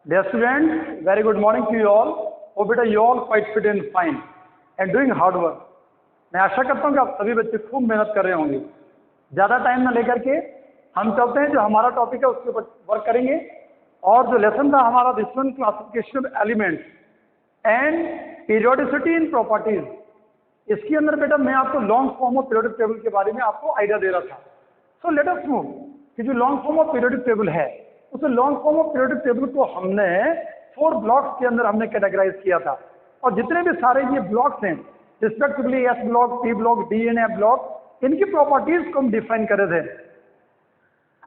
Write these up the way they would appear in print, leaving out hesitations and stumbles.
Dear students, very good morning to you all. Hope that you all quite fit and fine and doing hard work. मैं आशा करता हूँ कि आप सभी बच्चे खूब मेहनत कर रहे होंगे। ज़्यादा टाइम ना लेकर के हम चलते हैं, जो हमारा टॉपिक है उसके ऊपर वर्क करेंगे। और जो लेसन था हमारा this one classification of elements and periodicity in properties, इसके अंदर बेटा मैं आपको long form of periodic table के बारे में आपको आइडिया दे रहा था। सो लेट अस मूव कि जो long form of periodic table है, उस long form of periodic table को हमने 4 ब्लॉक्स के अंदर हमने कैटेगराइज किया था। और जितने भी सारे ये ब्लॉक्स हैं, respectively S block, P block, D and F block, इनकी प्रॉपर्टीज को हम डिफाइन करे थे।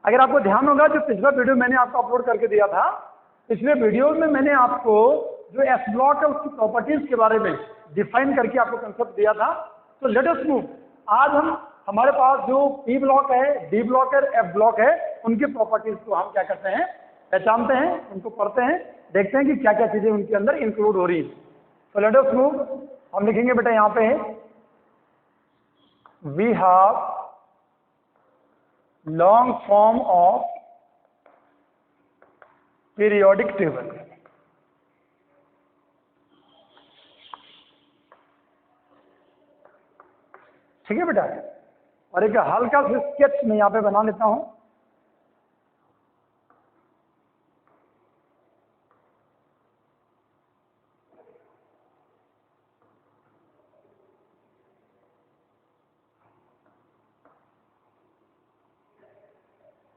अगर आपको ध्यान होगा, जो पिछला वीडियो मैंने आपको अपलोड करके दिया था, पिछले वीडियो में मैंने आपको जो एस ब्लॉक है उसकी प्रॉपर्टीज के बारे में डिफाइन करके आपको कंसेप्ट दिया था। तो लेट अस मूव, आज हम हमारे पास जो पी ब्लॉक है, डी ब्लॉक है, एफ ब्लॉक है, उनकी प्रॉपर्टीज को हम क्या करते हैं, पहचानते हैं, उनको पढ़ते हैं, देखते हैं कि क्या क्या चीजें उनके अंदर इंक्लूड हो रही है। तो लेट अस मूव, हम लिखेंगे बेटा यहाँ पे we have long form of periodic table. ठीक है बेटा, और एक हल्का सा स्केच मैं यहाँ पे बना लेता हूं।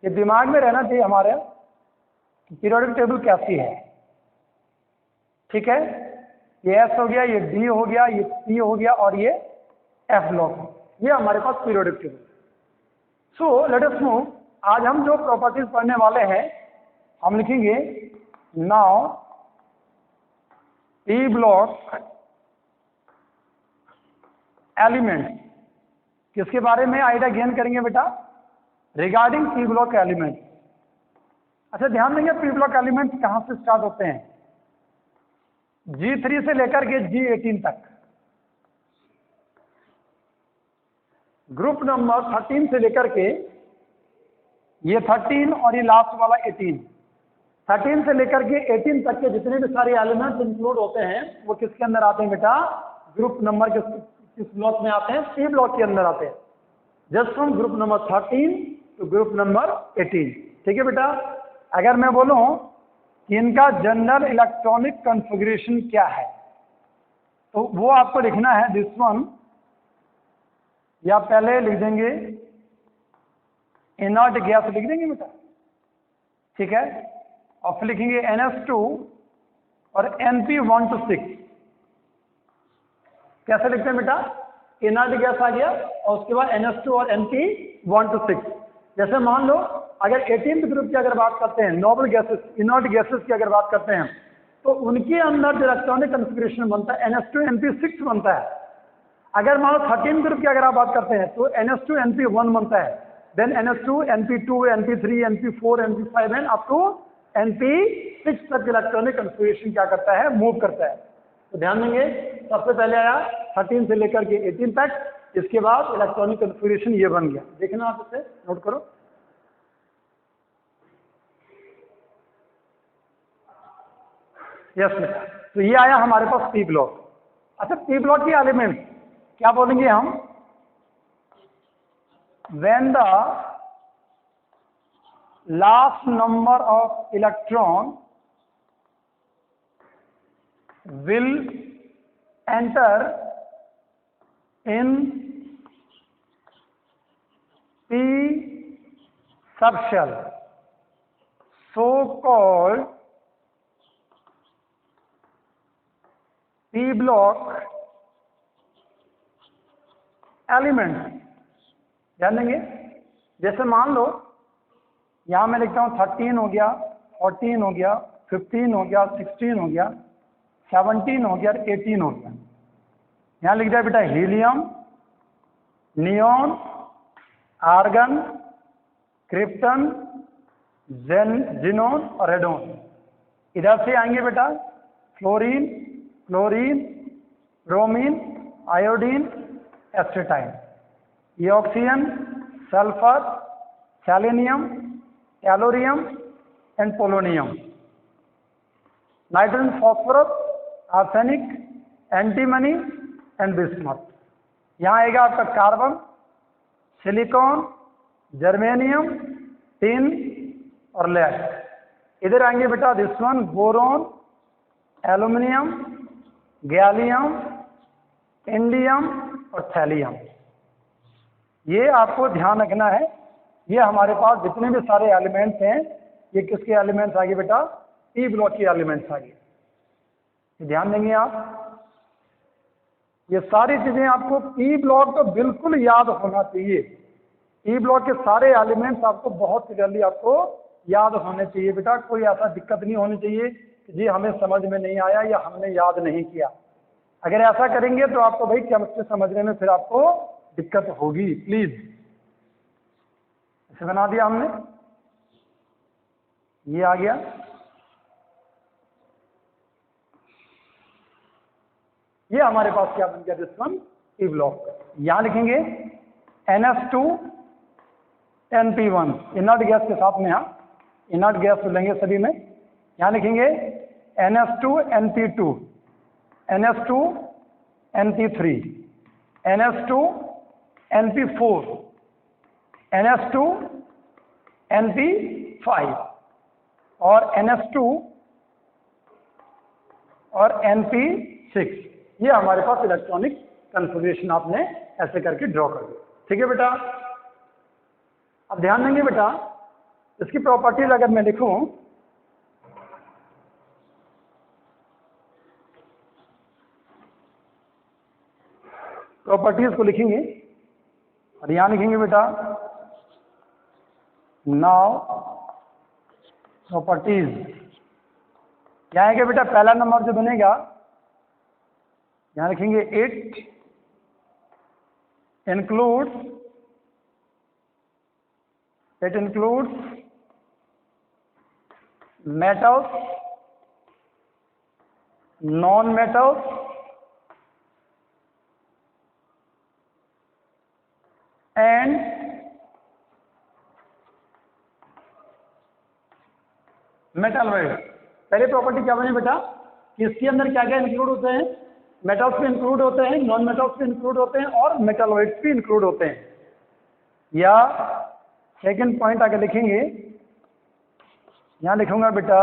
ये दिमाग में रहना चाहिए हमारे कि पीरियोडिक टेबल कैसी है। ठीक है, ये एस हो गया, ये डी हो गया, ये पी हो गया और ये एफ ब्लॉक, ये हमारे पास periodic table. So let us move, आज हम जो प्रॉपर्टीज पढ़ने वाले हैं, हम लिखेंगे नाउ पी ब्लॉक एलिमेंट। किसके बारे में आइडिया गेन करेंगे बेटा? Regarding P block element. अच्छा ध्यान देंगे, पी ब्लॉक एलिमेंट कहां से स्टार्ट होते हैं? G3 से लेकर के G18 तक। ग्रुप नंबर 13 से लेकर के ये 13 और ये लास्ट वाला 18, 13 से लेकर के 18 तक के जितने भी सारे एलिमेंट्स इंक्लूड होते हैं वो किसके अंदर आते हैं बेटा? ग्रुप नंबर किस ब्लॉक में आते हैं? पी ब्लॉक के अंदर आते हैं। Just from group number 13 to group number 18। ठीक है बेटा, अगर मैं बोलूं कि इनका जनरल इलेक्ट्रॉनिक कॉन्फ़िगरेशन क्या है, तो वो आपको लिखना है दिस वन, या पहले लिख देंगे इनर्ट गैस लिख देंगे बेटा। ठीक है, और फिर लिखेंगे NH2 और NP1 to 6। कैसे लिखते हैं बेटा? इनर्ट गैस आ गया और उसके बाद NH2 और NP1 to 6। जैसे मान लो अगर 18th ग्रुप की अगर बात करते हैं, नोबल गैसेस, इनर्ट गैसेस की अगर बात करते हैं, तो उनके अंदर जो इलेक्ट्रॉनिक कॉन्फ़िगरेशन बनता है NH2 NP6 बनता है। अगर मान लो 13 ग्रुप की अगर आप बात करते हैं तो NH2 NP1 बनता है, then NH2 NP2 NP3 NP4 NP5 and up to NP6 तक इलेक्ट्रॉनिक कॉन्फ़िगरेशन क्या करता है, मूव करता है। तो ध्यान देंगे, सबसे पहले आया 13 से लेकर के 18 तक, इसके बाद इलेक्ट्रॉनिक कॉन्फ़िगरेशन ये बन गया। देखना आप इसे नोट करो। यस बेटा, तो ये आया हमारे पास पी ब्लॉक। अच्छा, पी ब्लॉक के एलिमेंट क्या बोलेंगे हम? When the last number of electron will enter in P subshell, so called P block element. ध्यान देंगे, जैसे मान लो यहां मैं लिखता हूं 13 हो गया, 14 हो गया, 15 हो गया, 16 हो गया, 17 हो गया, 18 हो गया। यहां लिख दिया बेटा helium, neon, argon, krypton, xenon और रेडोन। इधर से आएंगे बेटा fluorine, chlorine, bromine, iodine, astatine. ये oxygen, sulphur, selenium, tellurium and polonium. Nitrogen, phosphorus, arsenic, antimony and bismuth. यहाँ आएगा आपका कार्बन, सिलिकॉन, जर्मेनियम, टिन और लेड। इधर आएंगे बेटा this one, boron, aluminium, gallium, indium और थैलियम। ये आपको ध्यान रखना है। ये हमारे पास जितने भी सारे एलिमेंट्स हैं, ये किसके एलिमेंट्स आ गए बेटा? पी ब्लॉक के एलिमेंट्स आ गए। ध्यान देंगे आप, ये सारी चीजें आपको पी ब्लॉक तो बिल्कुल याद होना चाहिए। पी ब्लॉक के सारे एलिमेंट्स आपको बहुत क्लियरली आपको याद होने चाहिए बेटा। कोई ऐसा दिक्कत नहीं होनी चाहिए कि जी हमें समझ में नहीं आया या हमने याद नहीं किया। अगर ऐसा करेंगे तो आपको भाई केमिस्ट्री समझने में फिर आपको दिक्कत होगी। प्लीज, इसे बना दिया हमने, ये आ गया। ये हमारे पास क्या बन गया? This one, P block. यहां लिखेंगे NH2 NP1, इनर्ट गैस के साथ में, यहाँ इनर्ट गैस लेंगे सभी में। यहां लिखेंगे NH2 NP2, NH2 NP3, NH2 NP4, NH2 NP5 और NH2 और NP6। ये हमारे पास इलेक्ट्रॉनिक कन्फिग्रेशन आपने ऐसे करके ड्रॉ कर दिया। ठीक है बेटा। अब ध्यान देंगे बेटा, इसकी प्रॉपर्टीज अगर मैं लिखूं, प्रॉपर्टीज को लिखेंगे और यहां लिखेंगे बेटा नाउ प्रॉपर्टीज। क्या है कि बेटा पहला नंबर जो बनेगा, यहां लिखेंगे it includes metals, non metals and metalloid. पहले प्रॉपर्टी क्या बनी बेटा कि इसके अंदर क्या क्या इंक्लूड होते हैं? मेटल्स भी इंक्लूड होते हैं, नॉन मेटल्स भी इंक्लूड होते हैं और मेटलॉइड्स भी इंक्लूड होते हैं। या सेकंड पॉइंट आगे लिखेंगे, यहां लिखूंगा बेटा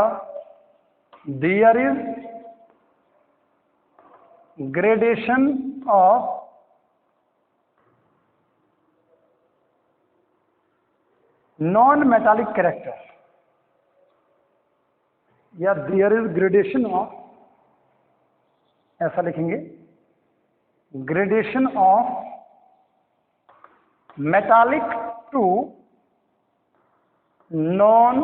there is gradation of non metallic character, या देयर इज ग्रेडेशन ऑफ, ऐसा लिखेंगे gradation of metallic to non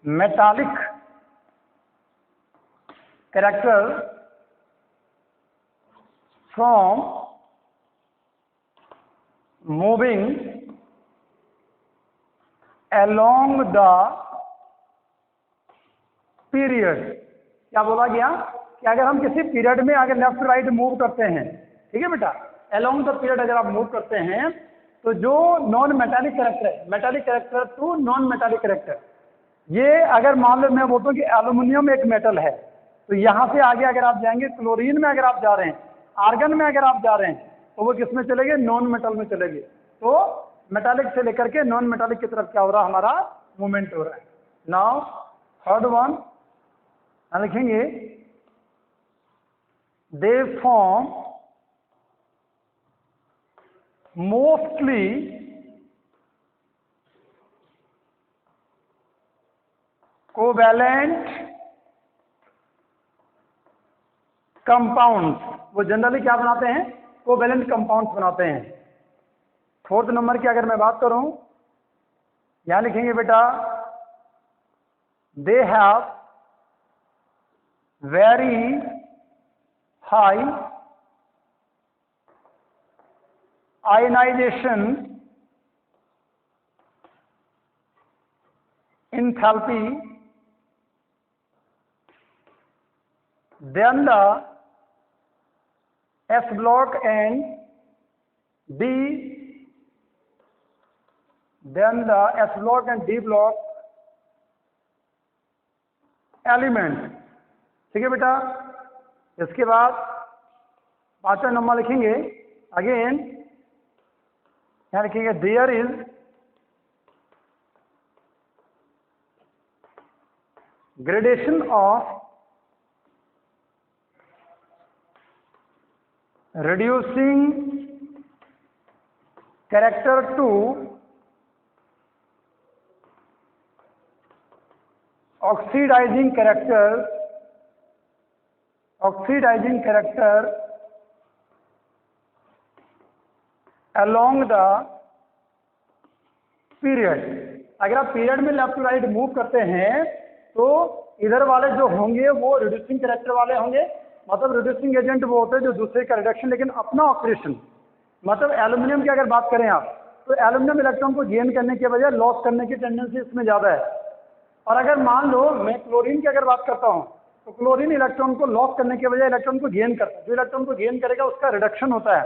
metallic character from moving along the period। क्या बोला गया कि अगर हम किसी पीरियड में अगर लेफ्ट राइट मूव करते हैं, ठीक है बेटा, along द पीरियड अगर आप मूव करते हैं, तो जो नॉन मेटालिक कैरेक्टर है, metallic character to non metallic character, ये अगर मान लो मैं बोलता हूँ कि एल्यूमिनियम एक मेटल है, तो यहां से आगे अगर आप जाएंगे, क्लोरीन में अगर आप जा रहे हैं, आर्गन में अगर आप जा रहे हैं, तो वो किस में चलेंगे? नॉन मेटल में चलेंगे। तो मेटालिक से लेकर के नॉन मेटालिक की तरफ क्या हो रहा है? हमारा मूवमेंट हो रहा है। नाउ थर्ड वन लिखेंगे they form mostly covalent compounds. वो जनरली क्या बनाते हैं? कोवैलेंट कंपाउंड्स बनाते हैं। फोर्थ नंबर की अगर मैं बात करूं, यहां लिखेंगे बेटा they have very high ionization enthalpy than the S block and D than the S block and D block element. ठीक है बेटा, इसके बाद 5वां नंबर लिखेंगे अगेन, यहाँ लिखेंगे there is gradation of reducing character to oxidizing character along the period। अगर आप पीरियड में लेफ्ट टू राइट मूव करते हैं तो इधर वाले जो होंगे वो रिड्यूसिंग कैरेक्टर वाले होंगे, मतलब रिड्यूसिंग एजेंट वो होते हैं जो दूसरे का रिडक्शन लेकिन अपना ऑक्सीडेशन, मतलब एल्यूमिनियम की अगर बात करें आप तो एल्यूमिनियम इलेक्ट्रॉन को गेन करने के बजाय लॉस करने की टेंडेंसी इसमें ज़्यादा है। और अगर मान लो मैं क्लोरीन की अगर बात करता हूँ तो क्लोरीन इलेक्ट्रॉन को लॉस करने के बजाय इलेक्ट्रॉन को गेन करता है। जो इलेक्ट्रॉन को गेन करेगा उसका रिडक्शन होता है,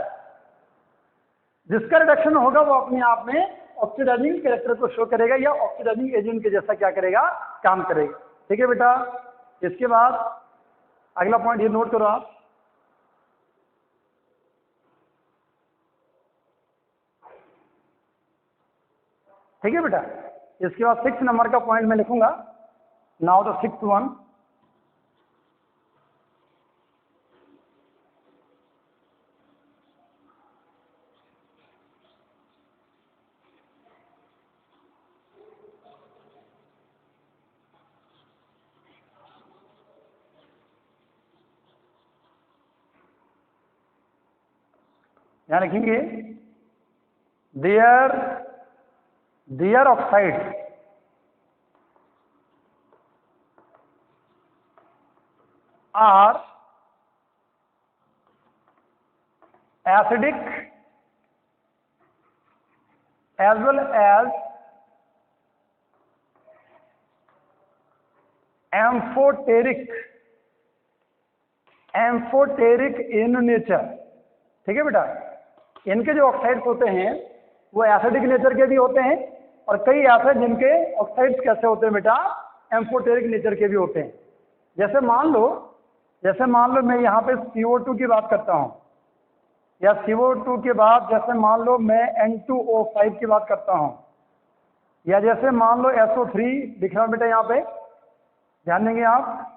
जिसका रिडक्शन होगा वो अपने आप में ऑक्सीडाइजिंग कैरेक्टर को शो करेगा या ऑक्सीडाइजिंग एजेंट के जैसा क्या करेगा, काम करेगा। ठीक है बेटा, इसके बाद अगला पॉइंट ये नोट करो आप, ठीक है बेटा। इसके बाद 6 नंबर का पॉइंट मैं लिखूंगा, नाउ द 6th वन। यहाँ लिखेंगे their oxide are acidic as well as amphoteric in nature. ठीक है बेटा, इनके जो ऑक्साइड्स होते हैं वो एसिडिक नेचर के भी होते हैं और कई ऐसे जिनके ऑक्साइड्स कैसे होते हैं बेटा, एम्फोटेरिक नेचर के भी होते हैं। जैसे मान लो मैं यहाँ पे CO2 की बात करता हूँ, या CO2 के बाद जैसे मान लो मैं N2O5 की बात करता हूँ, या जैसे मान लो SO3 दिख रहा है बेटा, यहाँ पे ध्यान देंगे आप,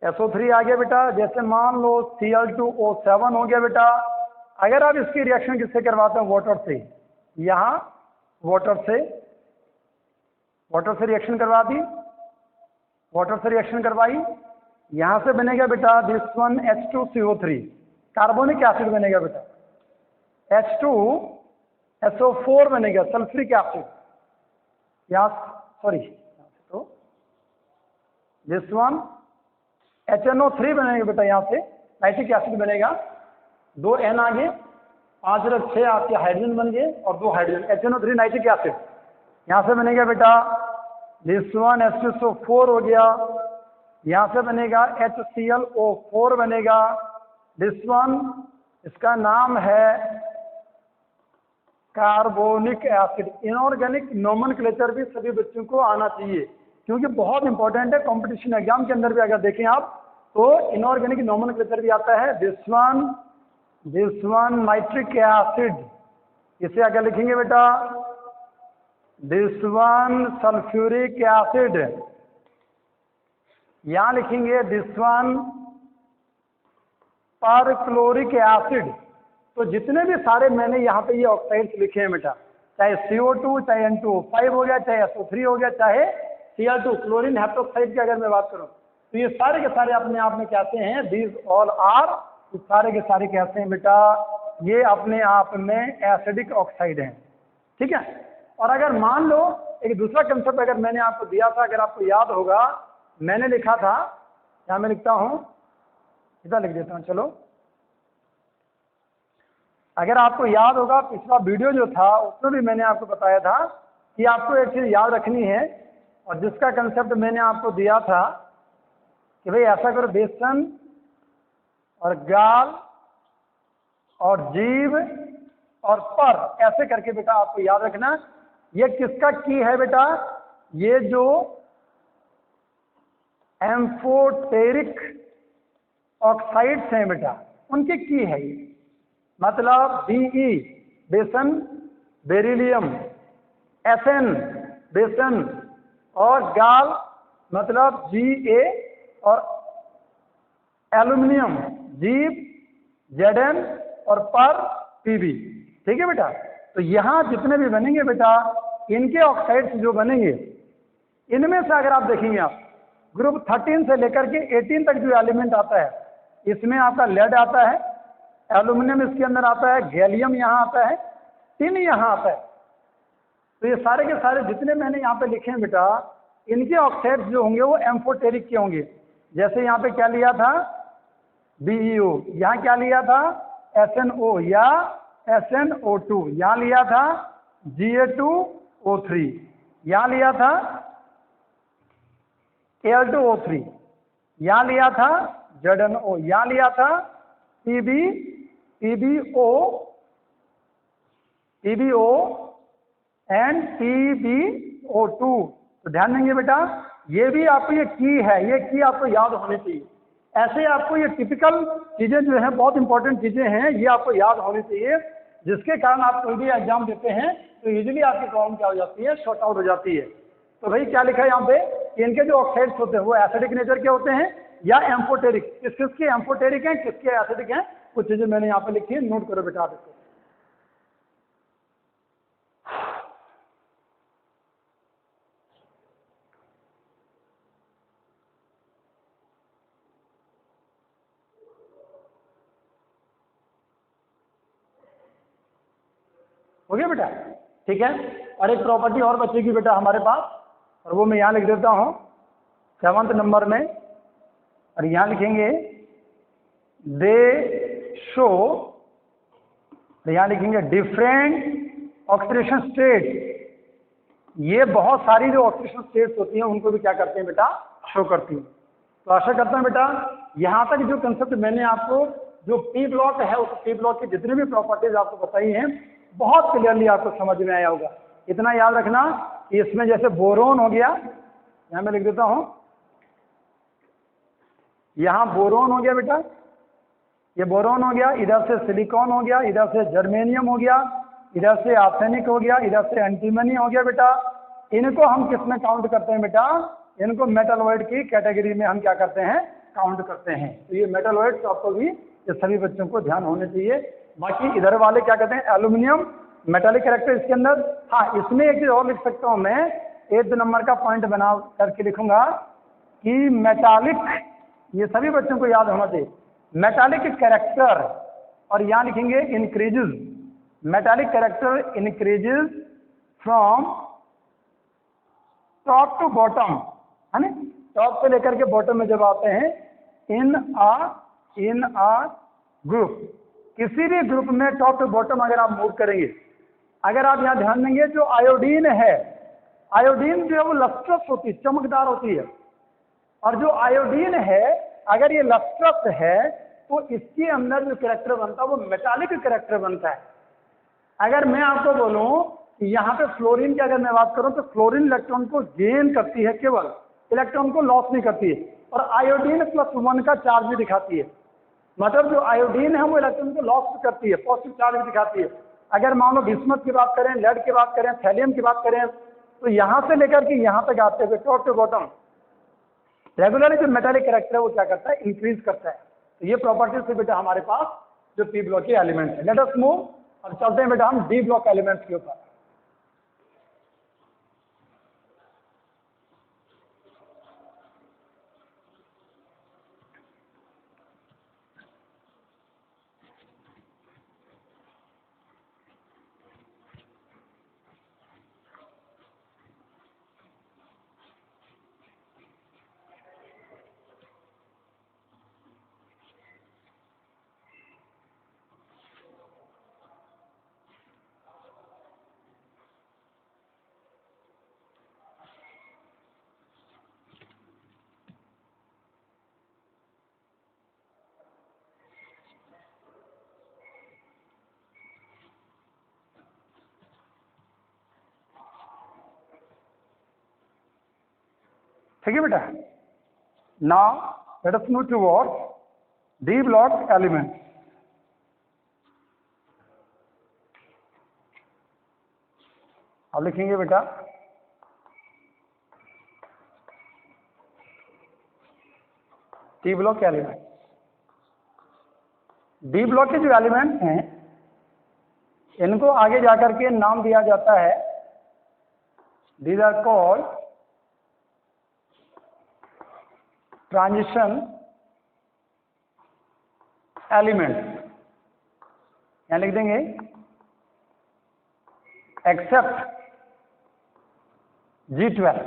SO3 आ गया बेटा। जैसे मान लो Cl2O7 हो गया बेटा। अगर आप इसकी रिएक्शन किससे करवाते हैं, वाटर से, यहाँ वाटर से रिएक्शन करवा दी, वाटर से रिएक्शन करवाई, यहाँ से बनेगा बेटा this one H2CO3, carbonic acid बनेगा बेटा, H2SO4 बनेगा, सल्फ्यूरिक एसिड, यहाँ सॉरी तो दिस वन HNO3 बनेगा बेटा, यहाँ से नाइट्रिक एसिड बनेगा, 2 N आगे, 5 और 6 आपके हाइड्रोजन बन गए और 2 हाइड्रोजन, HNO3 नाइट्रिक एसिड। यहाँ से बनेगा बेटा दिस वन H2SO4 हो गया, यहाँ से बनेगा HClO4 बनेगा, दिस वन इसका नाम है कार्बोनिक एसिड। इनऑर्गेनिक नोमेनक्लेचर भी सभी बच्चों को आना चाहिए क्योंकि बहुत इंपॉर्टेंट है, कंपटीशन एग्जाम के अंदर भी अगर देखें आप तो इनऑर्गेनिक नोमेनक्लेचर भी आता है। दिस वन नाइट्रिक एसिड, इसे आगे लिखेंगे बेटा दिस वन सल्फ्यूरिक एसिड, यहां लिखेंगे दिस वन परक्लोरिक एसिड। तो जितने भी सारे मैंने यहाँ पे ये ऑक्साइड्स लिखे हैं बेटा, चाहे CO2, चाहे N2O5 हो गया, चाहे SO3 हो गया, चाहे Cl2 क्लोरीन हाइड्रोक्साइड की अगर मैं बात करूं तो ये सारे के सारे अपने आप में कहते हैं दीज ऑल आर, सारे के सारे कहते हैं बेटा ये अपने आप में एसिडिक ऑक्साइड हैं। ठीक है, और अगर मान लो एक दूसरा कंसेप्ट अगर मैंने आपको दिया था, अगर आपको याद होगा, मैंने लिखा था, यहाँ मैं लिखता हूँ, इधर लिख देता हूँ, चलो अगर आपको याद होगा पिछला वीडियो जो था उसमें भी मैंने आपको बताया था कि आपको एक चीज़ याद रखनी है, और जिसका कंसेप्ट मैंने आपको दिया था कि भाई ऐसा करो, बेसन और गाल और जीव और पर, ऐसे करके बेटा आपको याद रखना ये किसका की है बेटा? ये जो एम्फोटेरिक ऑक्साइड्स हैं बेटा, उनकी की है ये। मतलब Be बेसन, बेरिलियम, Sn बेसन, और गाल मतलब Ga, और एल्यूमिनियम जीप, Zn, और पर Pb। ठीक है बेटा। तो यहां जितने भी बनेंगे बेटा, इनके ऑक्साइड्स जो बनेंगे, इनमें से अगर आप देखेंगे, आप ग्रुप 13 से लेकर के 18 तक जो एलिमेंट आता है, इसमें आपका लेड आता है, एल्यूमिनियम इसके अंदर आता है, गैलियम यहाँ आता है, टिन यहाँ आता है। तो ये सारे के सारे जितने मैंने यहाँ पे लिखे हैं बेटा, इनके ऑक्साइड्स जो होंगे वो एम्फोटेरिक के होंगे। जैसे यहाँ पे क्या लिया था? BeO। यहाँ क्या लिया था? SnO या SnO2। यहाँ लिया था Ga2O3। यहाँ लिया था Al2O3। यहाँ लिया था ZnO। यहाँ लिया था PbO एंड PbO2। तो ध्यान देंगे बेटा, ये भी आपको ये की है, ये की आपको याद होनी चाहिए। ऐसे आपको ये टिपिकल चीजें जो है, बहुत इंपॉर्टेंट चीजें हैं, ये आपको याद होनी चाहिए, जिसके कारण आप कोई भी एग्जाम देते हैं तो इजीली आपकी प्रॉब्लम क्या हो जाती है? शॉर्ट आउट हो जाती है। तो भाई क्या लिखा है यहाँ पे कि इनके जो ऑक्साइड्स होते हैं वो एसिडिक नेचर के होते हैं या एम्फोटेरिक। किसके एम्फोटेरिक हैं, किसके एसिडिक हैं? कुछ चीजें मैंने यहाँ पे लिखी है, नोट करो बेटा आप इसको। हो गया बेटा? ठीक है। और एक प्रॉपर्टी और बचेगी बेटा हमारे पास, और वो मैं यहाँ लिख देता हूँ 7th नंबर में, और यहाँ लिखेंगे दे शो, यहाँ लिखेंगे डिफरेंट ऑक्सीडेशन स्टेट। ये बहुत सारी जो ऑक्सीडेशन स्टेट्स होती हैं उनको भी क्या करते हैं बेटा? शो करती हैं। तो आशा करता हूँ बेटा यहाँ तक जो कंसेप्ट मैंने आपको, जो पी ब्लॉक है, उस पी ब्लॉक की जितनी भी प्रॉपर्टीज आपको बताई हैं, बहुत क्लियरली आपको समझ में आया होगा। इतना याद रखना कि इसमें जैसे बोरोन हो गया, यहाँ मैं लिख देता हूँ, यहाँ बोरोन हो गया बेटा, ये बोरोन हो गया, इधर से सिलिकॉन हो गया, इधर से जर्मेनियम हो गया, इधर से आर्सेनिक हो गया, इधर से एंटीमनी हो गया बेटा। इनको हम किस में काउंट करते हैं बेटा? इनको मेटलॉइड की कैटेगरी में हम क्या करते हैं? काउंट करते हैं। तो ये मेटलॉइड तो आपको भी, ये सभी बच्चों को ध्यान होने चाहिए। बाकी इधर वाले क्या कहते हैं? एल्यूमिनियम, मेटालिक कैरेक्टर इसके अंदर। हाँ, इसमें एक चीज और लिख सकता हूँ मैं, 8th नंबर का पॉइंट बना करके लिखूंगा कि मेटालिक, ये सभी बच्चों को याद होना चाहिए, मेटालिक कैरेक्टर, और यहाँ लिखेंगे increases, metallic character increases from top to bottom, है ना? टॉप से लेकर के बॉटम में जब आते हैं, इन आ ग्रुप, किसी भी ग्रुप में टॉप टू बॉटम अगर आप मूव करेंगे, अगर आप यहाँ ध्यान देंगे, जो आयोडीन है, आयोडीन जो है वो लस्ट्रस होती है, चमकदार होती है। और जो आयोडीन है, अगर ये लस्ट्रस है तो इसके अंदर जो कैरेक्टर बनता है वो मेटालिक कैरेक्टर बनता है। अगर मैं आपको बोलूं कि यहाँ पे फ्लोरीन की अगर मैं बात करूं तो फ्लोरीन इलेक्ट्रॉन को गेन करती है, केवल इलेक्ट्रॉन को लॉस नहीं करती है, और आयोडीन +1 का चार्ज भी दिखाती है। मतलब जो आयोडीन है वो इलेक्ट्रॉन को लॉस करती है, पॉजिटिव चार्ज भी दिखाती है। अगर मान लो बिस्मथ की बात करें, लेड की बात करें, थैलियम की बात करें, तो यहाँ से लेकर के यहाँ तक आते हुए टॉप टू बॉटम रेगुलरली जो मेटालिक कैरेक्टर है वो क्या करता है? इंक्रीज करता है। तो ये प्रॉपर्टीज से बेटा हमारे पास जो पी ब्लॉक के एलिमेंट्स है। लेट अस मूव, और चलते हैं बेटा हम डी ब्लॉक एलिमेंट्स के ऊपर। ठीक है बेटा। Now let us move towards D block element. अब लिखेंगे बेटा D block element. D block के जो एलिमेंट्स हैं इनको आगे जाकर के नाम दिया जाता है, these are called transition element. यहां लिख देंगे एक्सेप्ट G12,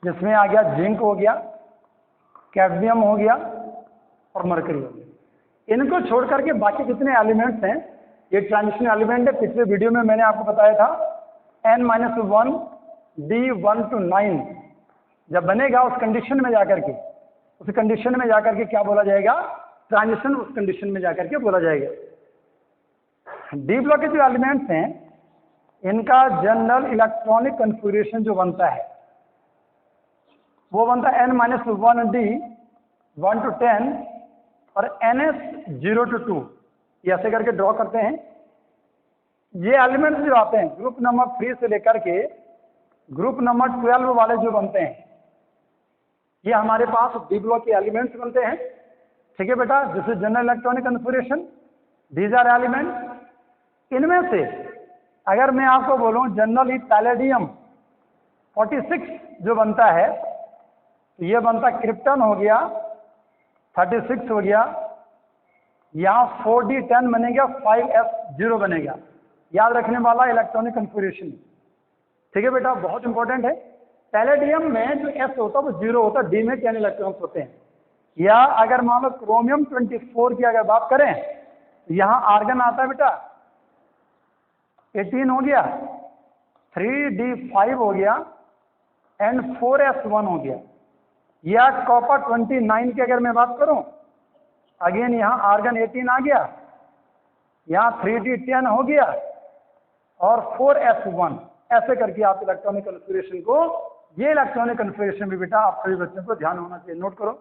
जिसमें आ गया जिंक हो गया, कैडमियम हो गया और मरकरी हो गया। इनको छोड़ करके बाकी जितने एलिमेंट्स हैं ये ट्रांजिशन एलिमेंट है। पिछले वीडियो में मैंने आपको बताया था n-1 D1 to 9 जब बनेगा उस कंडीशन में जाकर के, उस कंडीशन में जाकर के क्या बोला जाएगा, ट्रांजिशन उस कंडीशन में जाकर के बोला जाएगा। डी ब्लॉक के जो एलिमेंट्स हैं इनका जनरल इलेक्ट्रॉनिक कन्फिगरेशन जो बनता है वो बनता है n-1 D 1 to 10 और ns 0 to 2। ये ऐसे करके ड्रॉ करते हैं। ये एलिमेंट्स जो आते हैं ग्रुप नंबर 3 से लेकर के ग्रुप नंबर 12 वाले जो बनते हैं ये हमारे पास डी ब्लॉक के एलिमेंट्स बनते हैं। ठीक है बेटा, this is general electronic configuration, these are element. इनमें से अगर मैं आपको बोलूं जनरली पैलेडियम 46 जो बनता है तो ये बनता क्रिप्टन हो गया 36 हो गया, यहाँ 4D10 बनेगा, 5S0 बनेगा। याद रखने वाला इलेक्ट्रॉनिक कन्फिगरेशन। ठीक है बेटा, बहुत इंपॉर्टेंट है। पैलेडियम में जो S होता है वो 0 होता है, डी में 10 इलेक्ट्रॉन्स होते हैं। या अगर मान लो क्रोमियम 24 की अगर बात करें तो यहाँ आर्गन आता है बेटा 18 हो गया, 3D5 हो गया एंड 4S1 हो गया। या कॉपर 29 की अगर मैं बात करूं, अगेन यहाँ आर्गन 18 आ गया, यहाँ 3D10 हो गया और 4S1। ऐसे करके आप इलेक्ट्रॉनिक कन्फिगरेशन को, ये इलेक्ट्रॉनिक कन्फिगरेशन भी बेटा आप सभी बच्चों को ध्यान होना चाहिए, नोट करो।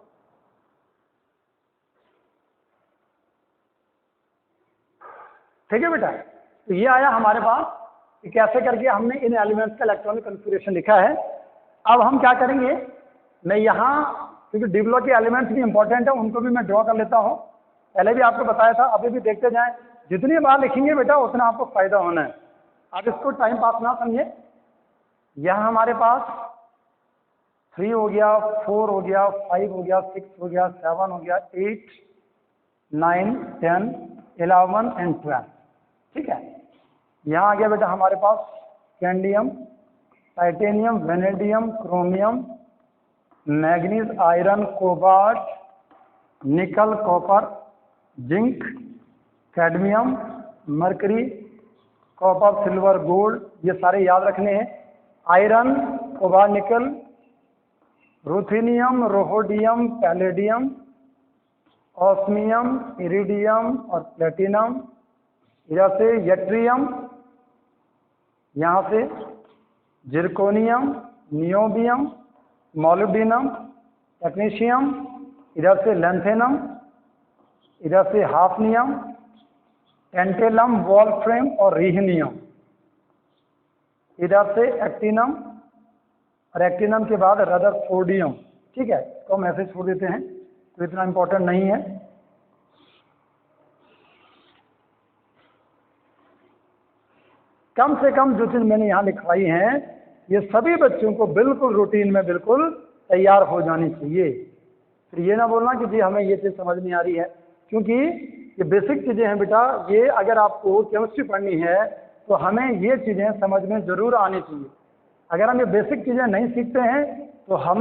ठीक है बेटा, तो ये आया हमारे पास कि कैसे करके हमने इन एलिमेंट्स का इलेक्ट्रॉनिक कन्फिगरेशन लिखा है। अब हम क्या करेंगे, मैं यहाँ क्योंकि डी ब्लॉक के एलिमेंट्स भी इंपॉर्टेंट है उनको भी मैं ड्रॉ कर लेता हूँ। पहले भी आपको बताया था, अभी भी देखते जाएं, जितनी बार लिखेंगे बेटा उतना आपको फायदा होना है। आप इसको टाइम पास ना समझे। यहाँ हमारे पास 3 हो गया, 4 हो गया, 5 हो गया, 6 हो गया, 7 हो गया, 8, 9, 10, 11 एंड 12। ठीक है, यहाँ आ गया बेटा हमारे पास scandium, titanium, vanadium, chromium, manganese, iron, cobalt, nickel, copper, zinc, cadmium, mercury, copper, silver, gold, ये सारे याद रखने हैं। Iron, cobalt, nickel, ruthenium, rhodium, palladium, osmium, iridium और प्लेटिनम, इधर से यट्रियम, यहाँ से जिरकोनियम, नियोबियम, मोलिब्डेनम, टेक्नीशियम, इधर से लेंथेनम, इधर से हाफनियम, टेंटेलम, वॉल्फ्रेम और रिहनियम, इधर से एक्टिनम और एक्टिनम के बाद रदरफोर्डियम। ठीक है, तो हम ऐसे छोड़ देते हैं, तो इतना इंपॉर्टेंट नहीं है। कम से कम जो चीज मैंने यहाँ लिखवाई हैं ये सभी बच्चों को बिल्कुल रूटीन में बिल्कुल तैयार हो जानी चाहिए। फिर ये ना बोलना कि जी हमें ये चीज़ समझ नहीं आ रही है, क्योंकि ये बेसिक चीज़ें हैं बेटा। ये अगर आपको केमिस्ट्री पढ़नी है तो हमें ये चीज़ें समझ में ज़रूर आनी चाहिए। अगर हम ये बेसिक चीज़ें नहीं सीखते हैं तो हम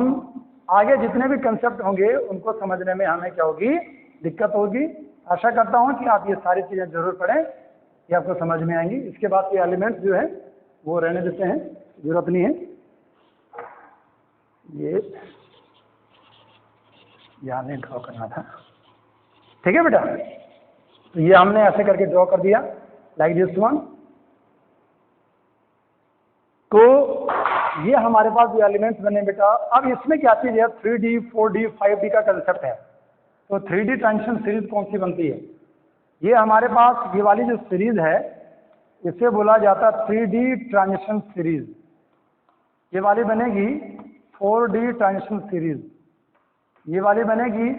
आगे जितने भी कंसेप्ट होंगे उनको समझने में हमें क्या होगी, दिक्कत होगी। आशा करता हूँ कि आप ये सारी चीज़ें ज़रूर पढ़ें, ये आपको समझ में आएंगी। इसके बाद ये एलिमेंट्स जो है वो रहने देते हैं, जरूरत नहीं है। ये यहाँ नहीं ड्रॉ करना था, ठीक है बेटा। तो ये हमने ऐसे करके ड्रॉ कर दिया, लाइक दिस वन। तो ये हमारे पास जो एलिमेंट्स बने बेटा, अब इसमें क्या चीज़ है, 3D 4D 5D का कंसेप्ट है। तो 3D ट्रांजिशन सीरीज कौन सी बनती है, ये हमारे पास ये वाली जो सीरीज है इसे बोला जाता है 3D ट्रांजिशन सीरीज। ये वाली बनेगी 4D ट्रांजिशन सीरीज, ये वाली बनेगी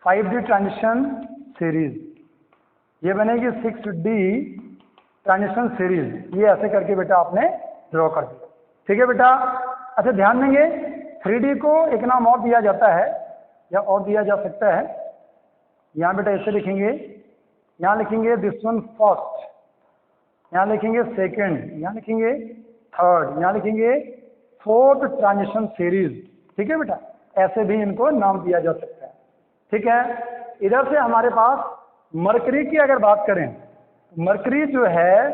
5D ट्रांजिशन सीरीज, ये बनेगी 6D ट्रांजिशन सीरीज। ये ऐसे करके बेटा आपने ड्रॉ कर दिया, ठीक है बेटा। अच्छा ध्यान देंगे, 3D को एक नाम और दिया जाता है या और दिया जा सकता है, यहाँ बेटा ऐसे लिखेंगे, यहाँ लिखेंगे दिस वन फर्स्ट, यहाँ लिखेंगे सेकंड, यहाँ लिखेंगे थर्ड, यहाँ लिखेंगे फोर्थ ट्रांजिशन सीरीज, ठीक है बेटा। ऐसे भी इनको नाम दिया जा सकता है, ठीक है। इधर से हमारे पास मरकरी की अगर बात करें, मरकरी जो है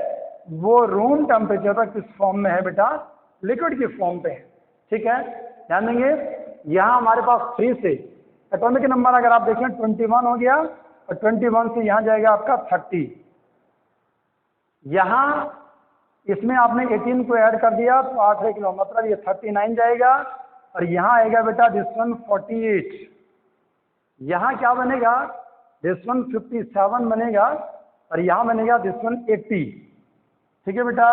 वो रूम टेम्परेचर पर किस फॉर्म में है बेटा, लिक्विड की फॉर्म पे है, ठीक है। ध्यान देंगे, यहाँ हमारे पास 3 से एटॉमिक नंबर अगर आप देखें 21 हो गया, और 21 से यहाँ जाएगा आपका 30, यहाँ इसमें आपने 18 को ऐड कर दिया तो 8 किलो, मतलब ये 39 जाएगा, और यहाँ आएगा बेटा दिस वन 48, यहाँ क्या बनेगा, दिस वन 57 बनेगा, और यहाँ बनेगा दिस वन 80, ठीक है बेटा।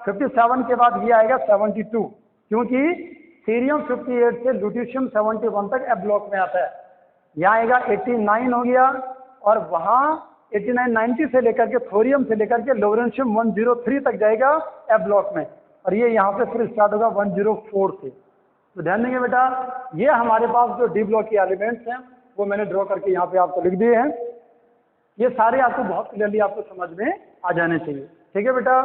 57 के बाद ये आएगा 72, क्योंकि सीरियम 58 से लुटीशियम 71 तक एफ ब्लॉक में आता है। यहाँ आएगा 89 हो गया, और वहाँ 89 90 से लेकर के थोरियम से लेकर के लोरेंशियम 103 तक जाएगा एफ ब्लॉक में, और ये यहाँ से फिर स्टार्ट होगा 104 से। तो ध्यान देंगे बेटा, ये हमारे पास जो डी ब्लॉक के एलिमेंट्स हैं वो मैंने ड्रॉ करके यहाँ पे आपको लिख दिए हैं। ये सारे आपको बहुत क्लियरली आपको समझ में आ जाने चाहिए, ठीक है बेटा।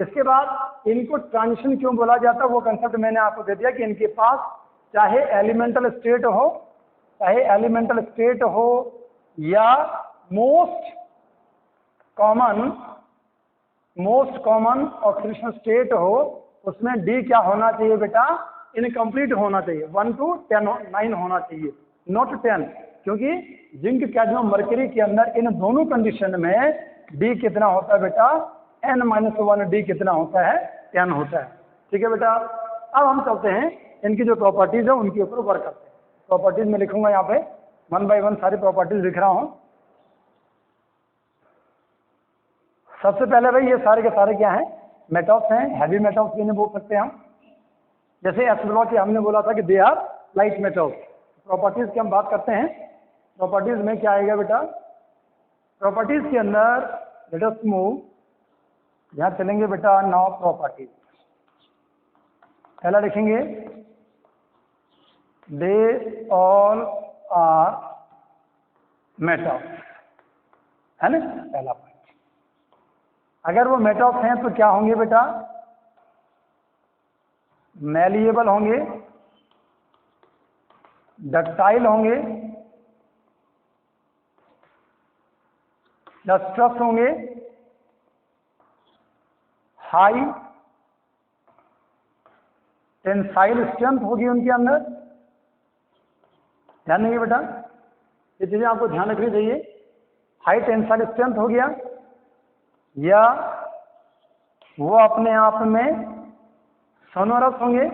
इसके बाद इनको ट्रांजिशन क्यों बोला जाता है वो कंसेप्ट मैंने आपको दे दिया कि इनके पास चाहे एलिमेंटल स्टेट हो या मोस्ट कॉमन ऑक्सीडेशन स्टेट हो, उसमें डी क्या होना चाहिए बेटा, इनकम्प्लीट होना चाहिए, 1 to 9 होना चाहिए, नॉट 10, क्योंकि जिंक कैडमियम मरकरी के अंदर इन दोनों कंडीशन में डी कितना होता है बेटा, n-1, डी कितना होता है, 10 होता है, ठीक है बेटा। अब हम चलते हैं इनकी जो प्रॉपर्टीज है उनके ऊपर वर्क करते हैं। प्रॉपर्टीज में लिखूंगा यहाँ पे 1 by 1 सारी प्रॉपर्टीज लिख रहा हूँ। सबसे पहले भाई ये सारे के सारे क्या हैं, मेटल्स हैं, हैवी मेटल्स भी नहीं बोल सकते हम। जैसे एस ब्लॉक के हमने बोला था कि they are light metals. Properties की हम बात करते हैं, प्रॉपर्टीज में क्या आएगा बेटा, प्रॉपर्टीज के अंदर लेट अस मूव, यहाँ चलेंगे बेटा नाउ प्रॉपर्टीज। पहला लिखेंगे दे ऑल आर मेटल्स, है ना, पहला पॉइंट। अगर वो मेटल्स हैं तो क्या होंगे बेटा, मैलिएबल होंगे, डक्टाइल होंगे, लस्ट्रस होंगे, हाई टेंसाइल स्ट्रेंथ होगी उनके अंदर। ध्यान देंगे बेटा, ये चीजें आपको ध्यान रखनी चाहिए। हाई टेंसाइल स्ट्रेंथ हो गया, या वो अपने आप में सोनोरस होंगे,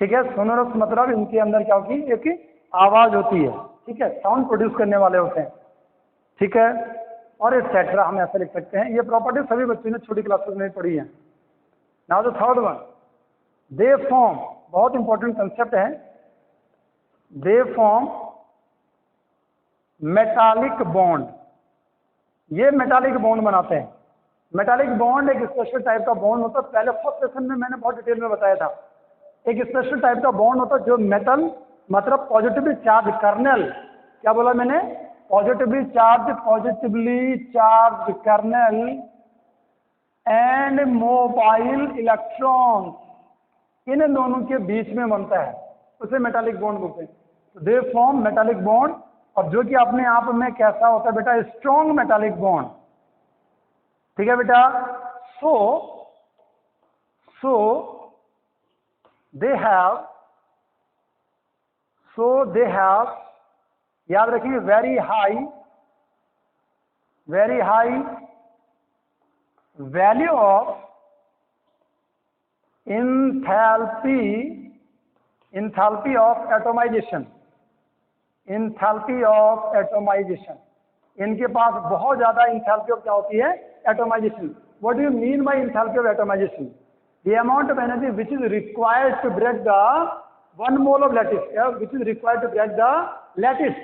ठीक है। सोनोरस मतलब इनके अंदर क्या होगी, एक आवाज होती है, ठीक है, साउंड प्रोड्यूस करने वाले होते हैं, ठीक है, और एटसेट्रा हम ऐसे लिख सकते हैं। ये प्रॉपर्टी सभी बच्चों ने छोटी क्लासेस में पढ़ी है। Now the third one, they form, बहुत इंपॉर्टेंट कंसेप्ट है, दे फॉर्म मेटालिक बॉन्ड। ये मेटालिक बॉन्ड बनाते हैं। मेटालिक बॉन्ड एक स्पेशल टाइप का बॉन्ड होता है, पहले फर्स्ट सेशन में मैंने बहुत डिटेल में बताया था। एक स्पेशल टाइप का बॉन्ड होता है जो मेटल मतलब पॉजिटिवली चार्ज कर्नेल, क्या बोला मैंने, positively charge kernel and mobile electron, इन दोनों के बीच में बनता है, उसे मेटालिक बॉन्ड बोलते हैं। तो दे फॉर्म मेटालिक बॉन्ड, और जो कि अपने आप में कैसा होता है बेटा, स्ट्रॉन्ग मेटालिक बॉन्ड, ठीक है बेटा। सो दे हैव, याद रखिए, very high value of enthalpy, enthalpy of atomization, enthalpy of atomization, इनके पास बहुत ज्यादा इंथैल्पी ऑफ क्या होती है, atomization. What do you mean by enthalpy of atomization? The amount of energy which is required to break the 1 mole of lattice, which is required to break the lattice.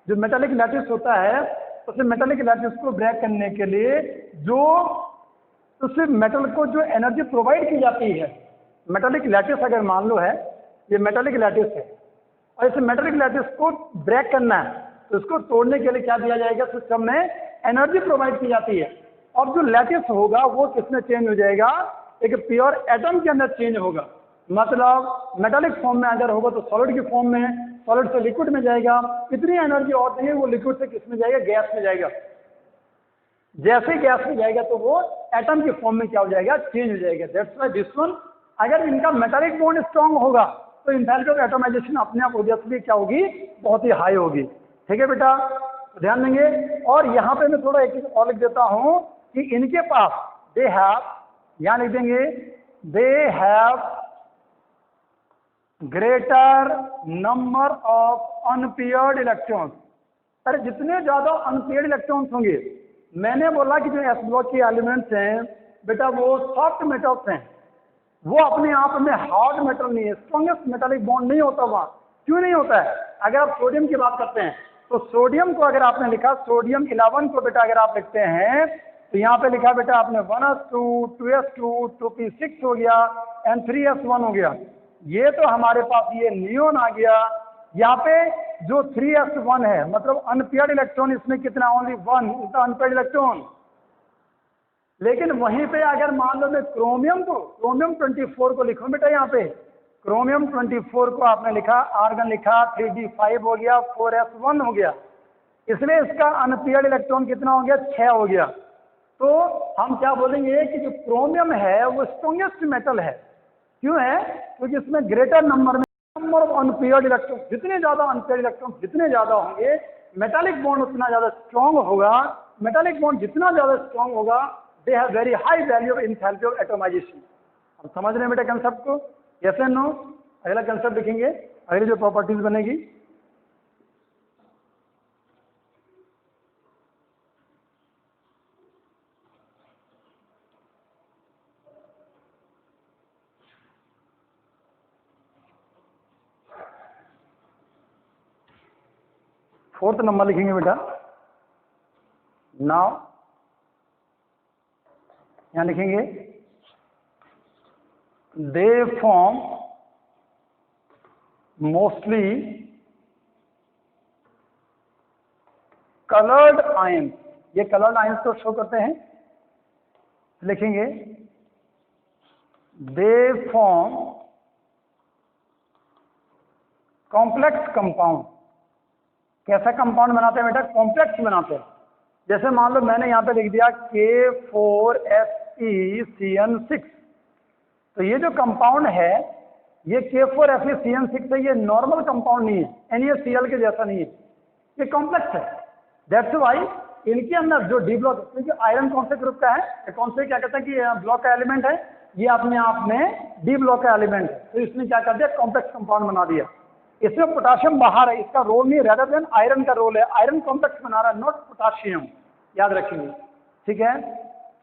जो metallic lattice होता है, उस metallic lattice को break करने के लिए जो उस मेटल को जो एनर्जी प्रोवाइड की जाती है, मेटालिक लैटिस अगर मान लो है, ये मेटालिक लैटिस है और इस मेटालिक लैटिस को ब्रेक करना है, तो इसको तोड़ने के लिए क्या दिया जाएगा, सिस्टम में एनर्जी प्रोवाइड की जाती है। और जो लैटिस होगा वो किसमें चेंज हो जाएगा, एक प्योर एटम के अंदर चेंज होगा। मतलब मेटालिक फॉर्म में अगर होगा तो सॉलिड की फॉर्म में, सॉलिड से लिक्विड में जाएगा, कितनी एनर्जी और देंगे वो लिक्विड से किस में जाएगा, गैस में जाएगा। जैसे ही गैस में जाएगा तो वो एटम के फॉर्म में क्या हो जाएगा, चेंज हो जाएगा। दैट्स व्हाई दिस वन, अगर इनका मेटालिक बॉन्ड स्ट्रांग होगा तो इंथैल्पी ऑफ एटोमाइजेशन अपने आप ऑब्वियसली क्या होगी, बहुत ही हाई होगी। ठीक है बेटा, तो ध्यान देंगे। और यहाँ पे मैं थोड़ा एक चीज और लिख देता हूँ कि इनके पास दे हैव, यहाँ लिख देंगे they have greater number of unpaired electrons. अरे जितने ज्यादा अनपेयर्ड इलेक्ट्रॉन्स होंगे, मैंने बोला कि जो एस ब्लॉक के एलिमेंट्स हैं बेटा वो सॉफ्ट मेटल्स हैं, वो अपने आप में हार्ड मेटल नहीं है, स्ट्रॉन्गेस्ट मेटालिक बॉन्ड नहीं होता वहां। क्यों नहीं होता है? अगर आप सोडियम की बात करते हैं तो सोडियम को अगर आपने लिखा, सोडियम 11 को बेटा अगर आप लिखते हैं तो यहाँ पे लिखा बेटा आपने 1s2, 2s2, 2p6 हो गया एंड 3s1 हो गया। ये तो हमारे पास ये नियोन आ गया। यहाँ पे जो 3s1 है मतलब अनपेयर्ड इलेक्ट्रॉन, इसमें कितना, only 1 is the unpaired electron. लेकिन वहीं पे अगर मान लो मैं क्रोमियम को, क्रोमियम 24 को लिखूं बेटा, यहाँ पे क्रोमियम 24 को आपने लिखा, आर्गन लिखा, 3d5 हो गया, 4s1 हो गया, इसलिए इसका अनपेयर्ड इलेक्ट्रॉन कितना हो गया, 6 हो गया। तो हम क्या बोलेंगे कि जो क्रोमियम है वो स्ट्रॉन्गेस्ट मेटल है। क्यों है? क्योंकि इसमें greater number of unpaired electron, जितने ज्यादा अनपेयर्ड इलेक्ट्रॉन जितने ज्यादा होंगे, मेटालिक बॉन्ड उतना ज्यादा स्ट्रॉन्ग होगा। मेटालिक बॉन्ड जितना ज्यादा स्ट्रॉन्ग होगा, they have very high value of enthalpy of atomization. हम समझ रहे हैं बेटा कंसेप्ट को? Yes and no? अगला कंसेप्ट देखेंगे, अगली जो प्रॉपर्टीज बनेगी। फोर्थ नंबर लिखेंगे बेटा। नाउ यहां लिखेंगे they form mostly coloured ions. ये कलर्ड आयंस को शो करते हैं, लिखेंगे दे फॉर्म कॉम्प्लेक्स कंपाउंड। कैसा कंपाउंड बनाते हैं बेटा? कॉम्प्लेक्स बनाते हैं। जैसे मान लो मैंने यहाँ पे लिख दिया K4FeCN6, तो ये जो कंपाउंड है ये K4FeCN6 है, ये नॉर्मल कंपाउंड नहीं है, NaCl के जैसा नहीं है, ये कॉम्प्लेक्स है। दैट्स व्हाई इनके अंदर जो डी ब्लॉक, क्योंकि आयरन कौन से ग्रुप का है, कौन से क्या कहते हैं कि ब्लॉक का एलिमेंट है, ये अपने आप में डी ब्लॉक का एलिमेंट है, तो इसने क्या कर दिया, कॉम्प्लेक्स कंपाउंड बना दिया। इसमें पोटाशियम बाहर है, इसका रोल नहीं, रेदर देन आयरन का रोल है, आयरन कॉम्प्लेक्स बना रहा है, नॉट पोटाशियम, याद रखेंगे। ठीक है,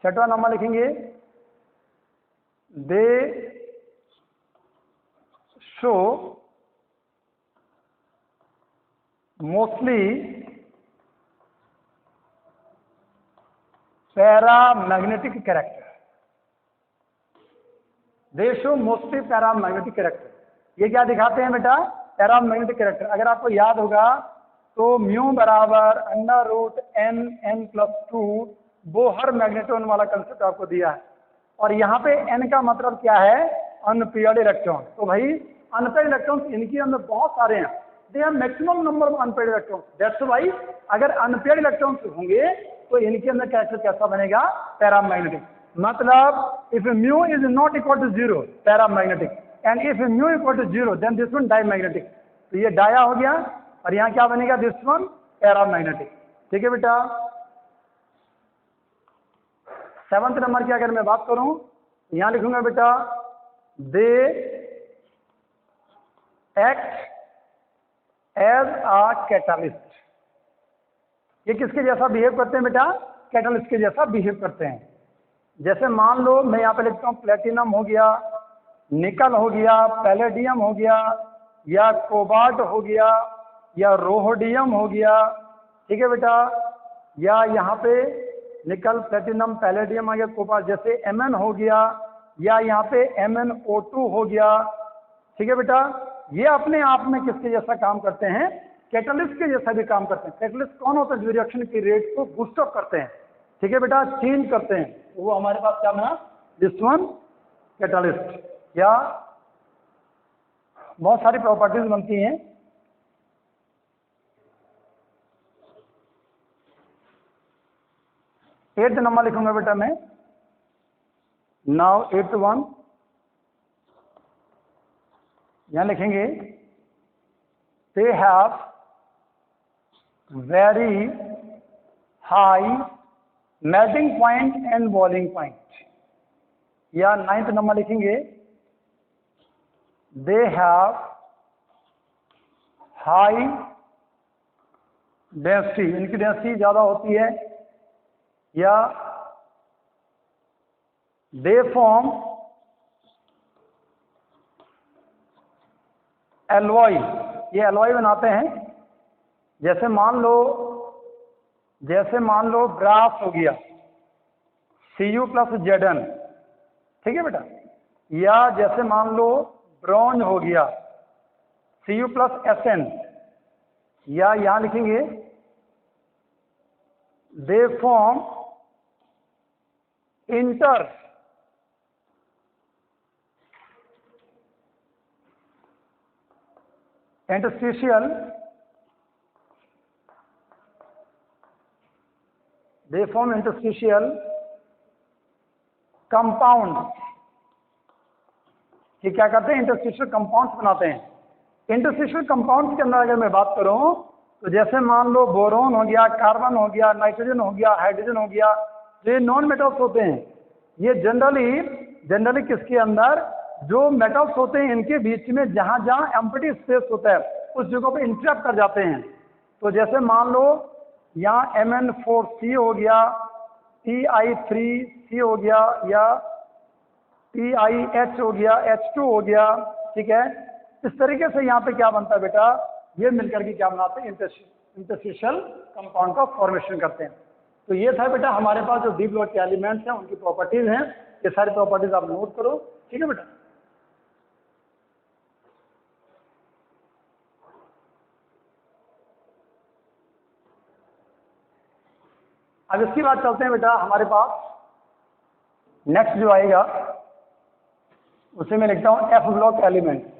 छठवां नंबर लिखेंगे दे शो मोस्टली पैरामैग्नेटिक कैरेक्टर। दे शो मोस्टली पैरामैग्नेटिक कैरेक्टर। ये क्या दिखाते हैं बेटा? Paramagnetic character. अगर आपको याद होगा तो म्यू बराबर √n+2 बोहर मैग्नेट्रॉन वाला कंसेप्ट आपको दिया है, और यहाँ पे n का मतलब क्या है? Unpaired electron. तो भाई अनपेयर्ड इलेक्ट्रॉन्स इनके अंदर बहुत सारे हैं, they are maximum number of unpaired electrons. That's why अगर अनपेयर्ड इलेक्ट्रॉन्स होंगे तो इनके अंदर कैसा बनेगा? पैरामैग्नेटिक। मतलब if mu is not equal to 0 paramagnetic, and if mu equal to 0 then this one diamagnetic. तो ये डाया हो गया, और यहाँ क्या बनेगा? This one paramagnetic. ठीक है बेटा। 7th नंबर की अगर मैं बात करूं, यहाँ लिखूंगा बेटा they act as a catalyst. ये किसके जैसा बिहेव करते हैं बेटा? कैटालिस्ट के जैसा बिहेव करते हैं। जैसे मान लो मैं यहाँ पे लिखता हूँ प्लेटिनम हो गया, निकल हो गया, पैलेडियम हो गया, या कोबाल्ट हो गया, या रोहोडियम हो गया, ठीक है बेटा, या यहाँ पे निकल, प्लेटिनम, पैलेडियम आ गया, कोबाल्ट, जैसे Mn हो गया, या यहाँ पे MnO2 हो गया, ठीक है बेटा। ये अपने आप में किसके जैसा काम करते हैं? कैटलिस्ट के जैसा भी काम करते हैं। कैटलिस्ट कौन होता है? जो रिएक्शन की रेट को बूस्ट अप करते हैं, ठीक है बेटा, चेंज करते हैं। तो वो हमारे पास क्या बना? This one catalyst. या बहुत सारी प्रॉपर्टीज बनती हैं। एट्थ नंबर लिखूंगा बेटा मैं। नाउ 8th वन, यहां लिखेंगे दे have very high melting point and boiling point. या 9th नंबर लिखेंगे दे हैव हाई डेंसिटी, इनकी डेंसिटी ज्यादा होती है। या दे फॉर्म एलॉय, ये एलॉय बनाते हैं। जैसे मान लो ब्रास हो गया, Cu प्लस Zn, ठीक है बेटा। या जैसे मान लो ब्रॉन्ज हो गया, Cu प्लस Sn। या यहां लिखेंगे they form inter interstitial, they form interstitial compound. ये क्या करते हैं? इंटरस्टिशियल कंपाउंड्स बनाते हैं। इंटरस्टिशियल कंपाउंड्स के अंदर अगर मैं बात करूं तो जैसे मान लो बोरोन हो गया, कार्बन हो गया, नाइट्रोजन हो गया, हाइड्रोजन हो गया, तो ये नॉन मेटल्स होते हैं। ये जनरली किसके अंदर, जो मेटल्स होते हैं इनके बीच में जहां जहां एम्प्टी स्पेस होता है उस जगह पे इंटरप्ट कर जाते हैं। तो जैसे मान लो यहाँ Mn4C हो गया, Ti3C हो गया, या TiH हो गया, H2 हो गया, ठीक है। इस तरीके से यहाँ पे क्या बनता है बेटा? ये मिलकर के क्या बनाते हैं? इंटरस्टिशियल कंपाउंड का फॉर्मेशन करते हैं। तो ये था बेटा हमारे पास जो डी ब्लॉक के एलिमेंट्स हैं उनकी प्रॉपर्टीज हैं। ये सारी प्रॉपर्टीज आप नोट करो, ठीक है बेटा। अब इसकी बात चलते हैं बेटा, हमारे पास नेक्स्ट जो आएगा उसे मैं लिखता हूं एफ ब्लॉक एलिमेंट।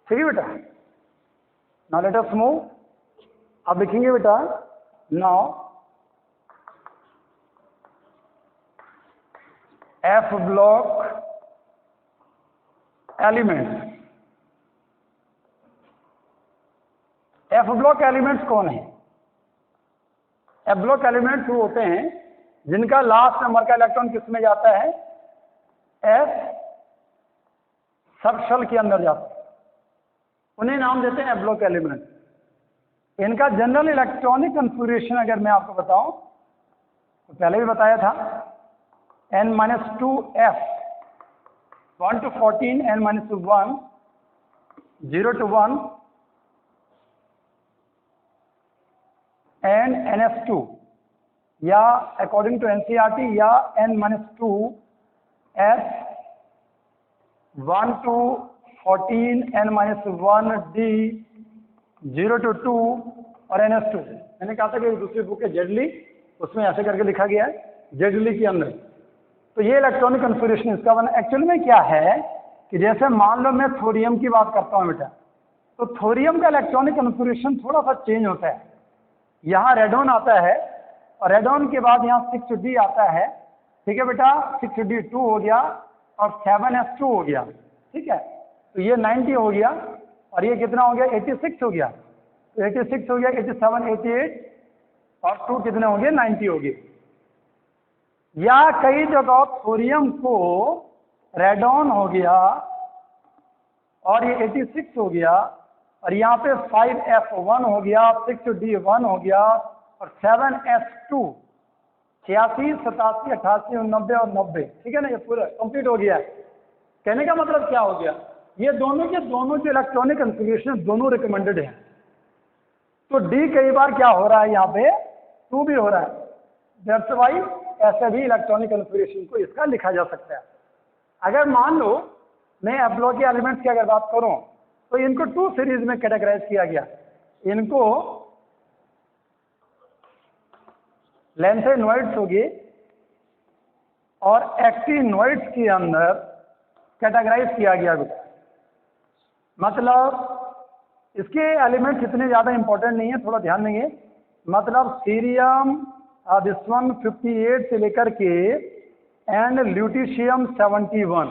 ठीक है बेटा। Now let us move. अब लिखेंगे बेटा now F block elements. F block elements कौन है? एफ ब्लॉक एलिमेंट्स वो होते हैं जिनका लास्ट नंबर का इलेक्ट्रॉन किस में जाता है? एफ सबशेल के अंदर जाता है, उन्हें नाम देते हैं एफ ब्लॉक एलिमेंट। इनका जनरल इलेक्ट्रॉनिक कन्फिगरेशन अगर मैं आपको बताऊं तो पहले भी बताया था, n-2f 1 to 14, n-1 0 to 1 and ns2, या अकॉर्डिंग टू NCERT या n-2 f 1 to 14, n-1 d 0 to 2 और ns2। मैंने कहा था कि दूसरी बुक है जेडली, उसमें ऐसे करके लिखा गया है जेडली के अंदर। तो ये इलेक्ट्रॉनिक कन्फिगरेशन इसका बना। एक्चुअल में क्या है कि जैसे मान लो मैं थोरियम की बात करता हूँ बेटा, तो थोरियम का इलेक्ट्रॉनिक कन्फिग्रेशन थोड़ा सा चेंज होता है। यहाँ रेडॉन आता है और रेडॉन के बाद यहाँ 6d आता है, ठीक है बेटा, 6d2 हो गया और 7s2 हो गया, ठीक है। तो ये 90 हो गया और ये कितना हो गया, 86 हो गया। तो 86 हो गया, 87, 88 और 2 कितने होंगे, 90 हो गए। या कई जगह थोरियम को रेडॉन हो गया और ये 86 हो गया और यहाँ पे 5f1 हो गया, 6d1 हो गया और 7s2, 86, 87, 88, 89 और 90, ठीक है ना, ये पूरा कंप्लीट हो गया। कहने का मतलब क्या हो गया, ये दोनों के दोनों जो इलेक्ट्रॉनिक कन्फिग्रेशन दोनों रिकमेंडेड हैं। तो डी कई बार क्या हो रहा है, यहाँ पे 2 भी हो रहा है। दैट्स वाई ऐसे भी इलेक्ट्रॉनिक कन्फिग्रेशन को इसका लिखा जा सकता है। अगर मान लो मैं एप्लो के एलिमेंट्स की अगर बात करूं तो इनको 2 सीरीज में कैटेगराइज किया गया। इनको लैंथेनॉइड्स होगी और एक्टिनॉइड्स के अंदर कैटेगराइज किया गया बेटा। मतलब इसके एलिमेंट्स इतने ज़्यादा इंपॉर्टेंट नहीं है, थोड़ा ध्यान देंगे। मतलब सीरियम दिस वन 58 से लेकर के एंड ल्यूटीशियम 71,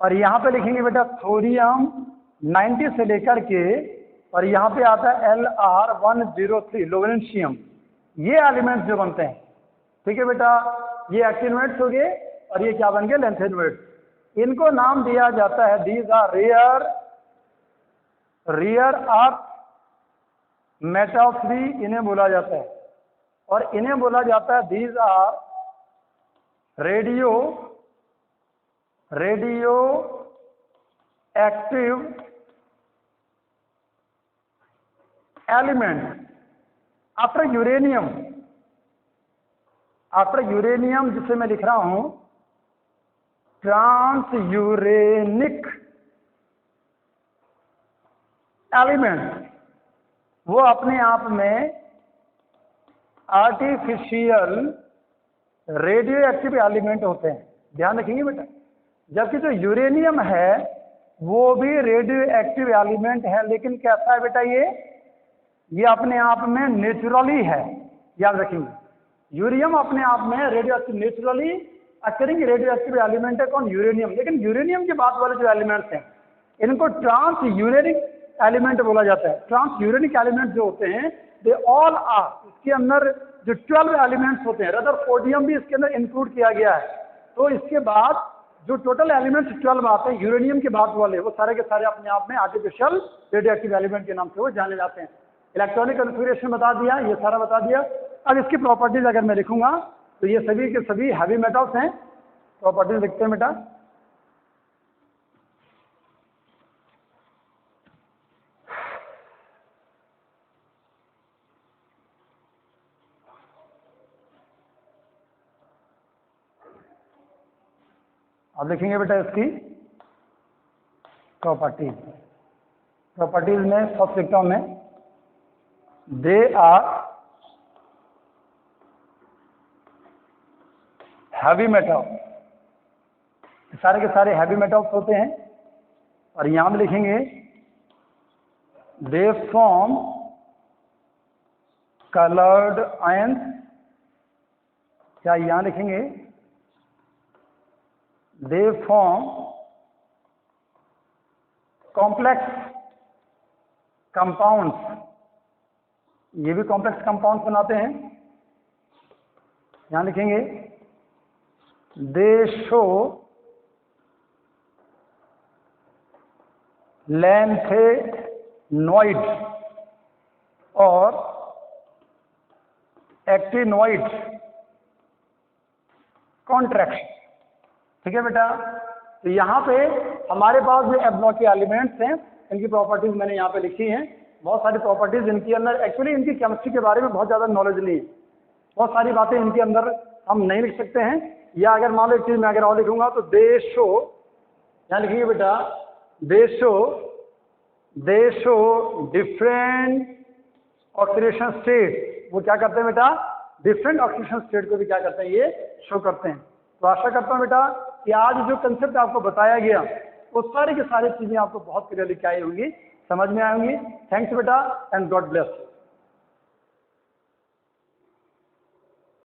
और यहाँ पे लिखेंगे बेटा थोरियम 90 से लेकर के, और यहाँ पे आता है Lr103 लोवेंशियम। ये एलिमेंट्स जो बनते हैं, ठीक है बेटा, ये एक्टिनॉइड्स हो गए और ये क्या बन गए, लैंथेनॉइड्स। इनको नाम दिया जाता है these are rare earth metals भी इन्हें बोला जाता है, और इन्हें बोला जाता है these are radioactive element. After uranium जिसे मैं लिख रहा हूं ट्रांस यूरेनिक एलिमेंट, वो अपने आप में आर्टिफिशियल रेडियो एक्टिव एलिमेंट होते हैं, ध्यान रखेंगे बेटा। जबकि जो यूरेनियम है वो भी रेडियो एक्टिव एलिमेंट है, लेकिन कैसा है बेटा, ये अपने आप में नेचुरली है, याद रखेंगे। यूरेनियम अपने आप में radio active naturally occurring radio active element है, कौन, यूरेनियम। लेकिन यूरेनियम के बाद वाले जो एलिमेंट्स हैं इनको ट्रांस यूरेनिक एलिमेंट बोला जाता है। ट्रांस यूरेनिक एलिमेंट जो होते हैं दे ऑल आर, इसके अंदर जो 12 एलिमेंट्स होते हैं, रदरफोर्डियम भी इसके अंदर इंक्लूड किया गया है। तो इसके बाद जो टोटल एलिमेंट्स 12 आते हैं यूरेनियम के बाद वाले, वो सारे के सारे अपने आप में आर्टिफिशियल रेडियो एक्टिव एलिमेंट के नाम से वो जाने जाते हैं। इलेक्ट्रॉनिक कन्फिग्रेशन बता दिया, ये सारा बता दिया। अब इसकी प्रॉपर्टीज अगर मैं लिखूंगा तो ये सभी के सभी हैवी मेटल्स हैं। प्रॉपर्टीज लिखते हैं बेटा। अब लिखेंगे बेटा इसकी प्रॉपर्टीज। प्रॉपर्टीज में फर्स्ट लिखता हूं मैं, दे आर हैवी मेटल, सारे के सारे हैवी मेटल्स होते हैं। और यहां में लिखेंगे दे फॉर्म कलर्ड आयंस, क्या यहां लिखेंगे दे फॉर्म कॉम्प्लेक्स कंपाउंड्स, ये भी कॉम्प्लेक्स कंपाउंड्स बनाते हैं। यहां लिखेंगे दे शो लैंथेनॉइड और एक्टिनॉइड कॉन्ट्रैक्शन, ठीक है बेटा। तो यहाँ पे हमारे पास जो एब्लॉक के एलिमेंट्स हैं इनकी प्रॉपर्टीज मैंने यहाँ पे लिखी हैं। बहुत सारी प्रॉपर्टीज इनके अंदर, एक्चुअली इनकी केमिस्ट्री के बारे में बहुत ज़्यादा नॉलेज नहीं है, बहुत सारी बातें इनके अंदर हम नहीं लिख सकते हैं। या अगर मान लो एक चीज़ मैं अगर और लिखूंगा तो दे शो, यहाँ लिखिए बेटा दे शो डिफरेंट ऑक्सीडेशन स्टेट। वो क्या करते हैं बेटा, डिफरेंट ऑक्सीडेशन स्टेट को भी क्या करते हैं, ये शो करते हैं। तो आशा करता हूँ बेटा कि आज जो कंसेप्ट आपको बताया गया वो सारी की सारी चीजें आपको बहुत क्लियरली क्या आई होंगी, समझ में आई होंगी। थैंक्स बेटा एंड गॉड ब्लेस।